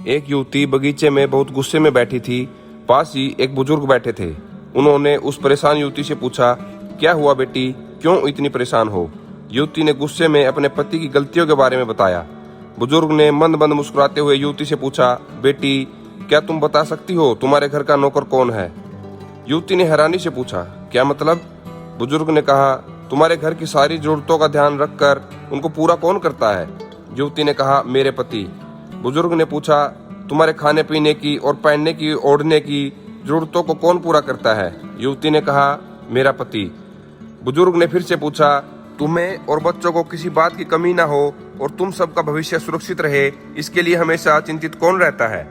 एक युवती बगीचे में बहुत गुस्से में बैठी थी। पास ही एक बुजुर्ग बैठे थे। उन्होंने उस परेशान युवती से पूछा, क्या हुआ बेटी, क्यों इतनी परेशान हो? युवती ने गुस्से में अपने पति की गलतियों के बारे में बताया। बुजुर्ग ने मंद मंद मुस्कुराते हुए युवती से पूछा, बेटी क्या तुम बता सकती हो तुम्हारे घर का नौकर कौन है? युवती ने हैरानी से पूछा, क्या मतलब? बुजुर्ग ने कहा, तुम्हारे घर की सारी जरूरतों का ध्यान रखकर उनको पूरा कौन करता है? युवती ने कहा, मेरे पति। बुजुर्ग ने पूछा, तुम्हारे खाने पीने की और पहनने की ओढ़ने की जरूरतों को कौन पूरा करता है? युवती ने कहा, मेरा पति। बुजुर्ग ने फिर से पूछा, तुम्हें और बच्चों को किसी बात की कमी ना हो और तुम सबका भविष्य सुरक्षित रहे, इसके लिए हमेशा चिंतित कौन रहता है?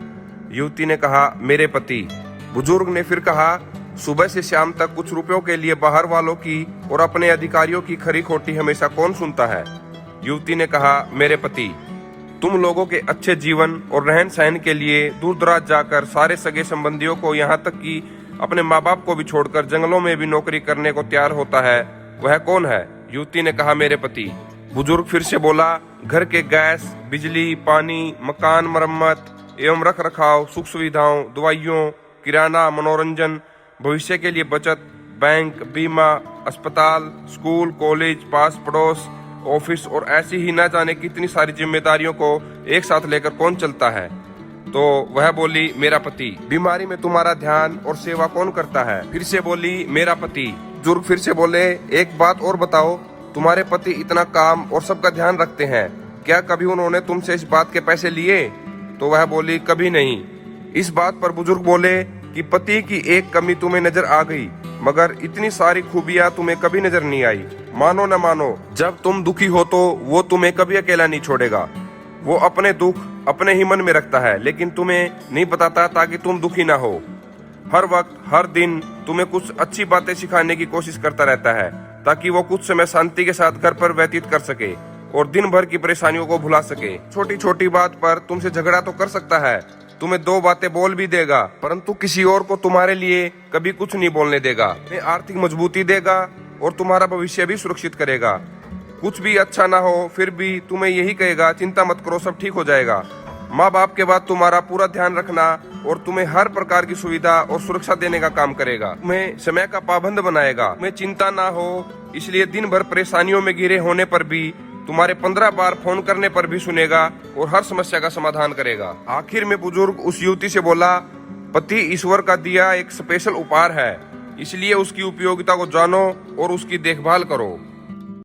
युवती ने कहा, मेरे पति। बुजुर्ग ने फिर कहा, सुबह से शाम तक कुछ रुपयों के लिए बाहर वालों की और अपने अधिकारियों की खरी खोटी हमेशा कौन सुनता है? युवती ने कहा, मेरे पति। तुम लोगों के अच्छे जीवन और रहन सहन के लिए दूर दराज जाकर सारे सगे संबंधियों को, यहाँ तक कि अपने माँ बाप को भी छोड़कर जंगलों में भी नौकरी करने को तैयार होता है, वह कौन है? युवती ने कहा, मेरे पति। बुजुर्ग फिर से बोला, घर के गैस, बिजली, पानी, मकान मरम्मत एवं रख रखाव, सुख सुविधाओं, दवाइयों, किराना, मनोरंजन, भविष्य के लिए बचत, बैंक, बीमा, अस्पताल, स्कूल, कॉलेज, पास पड़ोस, ऑफिस और ऐसी ही ना जाने कितनी सारी जिम्मेदारियों को एक साथ लेकर कौन चलता है? तो वह बोली, मेरा पति। बीमारी में तुम्हारा ध्यान और सेवा कौन करता है? फिर से बोली, मेरा पति। बुजुर्ग फिर से बोले, एक बात और बताओ, तुम्हारे पति इतना काम और सबका ध्यान रखते हैं, क्या कभी उन्होंने तुमसे इस बात के पैसे लिए? तो वह बोली, कभी नहीं। इस बात पर बुजुर्ग बोले कि पति की एक कमी तुम्हें नजर आ गई, मगर इतनी सारी खूबियां तुम्हें कभी नजर नहीं आई। मानो न मानो, जब तुम दुखी हो तो वो तुम्हें कभी अकेला नहीं छोड़ेगा। वो अपने दुख अपने ही मन में रखता है, लेकिन तुम्हें नहीं बताता ताकि तुम दुखी ना हो। हर वक्त हर दिन तुम्हें कुछ अच्छी बातें सिखाने की कोशिश करता रहता है, ताकि वो कुछ समय शांति के साथ घर पर व्यतीत कर सके और दिन भर की परेशानियों को भुला सके। छोटी छोटी बात पर तुमसे झगड़ा तो कर सकता है, तुम्हें दो बातें बोल भी देगा, परंतु किसी और को तुम्हारे लिए कभी कुछ नहीं बोलने देगा। तुम्हें आर्थिक मजबूती देगा और तुम्हारा भविष्य भी सुरक्षित करेगा। कुछ भी अच्छा ना हो फिर भी तुम्हें यही कहेगा, चिंता मत करो, सब ठीक हो जाएगा। माँ बाप के बाद तुम्हारा पूरा ध्यान रखना और तुम्हें हर प्रकार की सुविधा और सुरक्षा देने का काम करेगा। तुम्हें समय का पाबंद बनाएगा। तुम्हें चिंता ना हो, इसलिए दिन भर परेशानियों में घिरे होने पर भी तुम्हारे 15 बार फोन करने पर भी सुनेगा और हर समस्या का समाधान करेगा। आखिर में बुजुर्ग उस युवती से बोला, पति ईश्वर का दिया एक स्पेशल उपहार है, इसलिए उसकी उपयोगिता को जानो और उसकी देखभाल करो।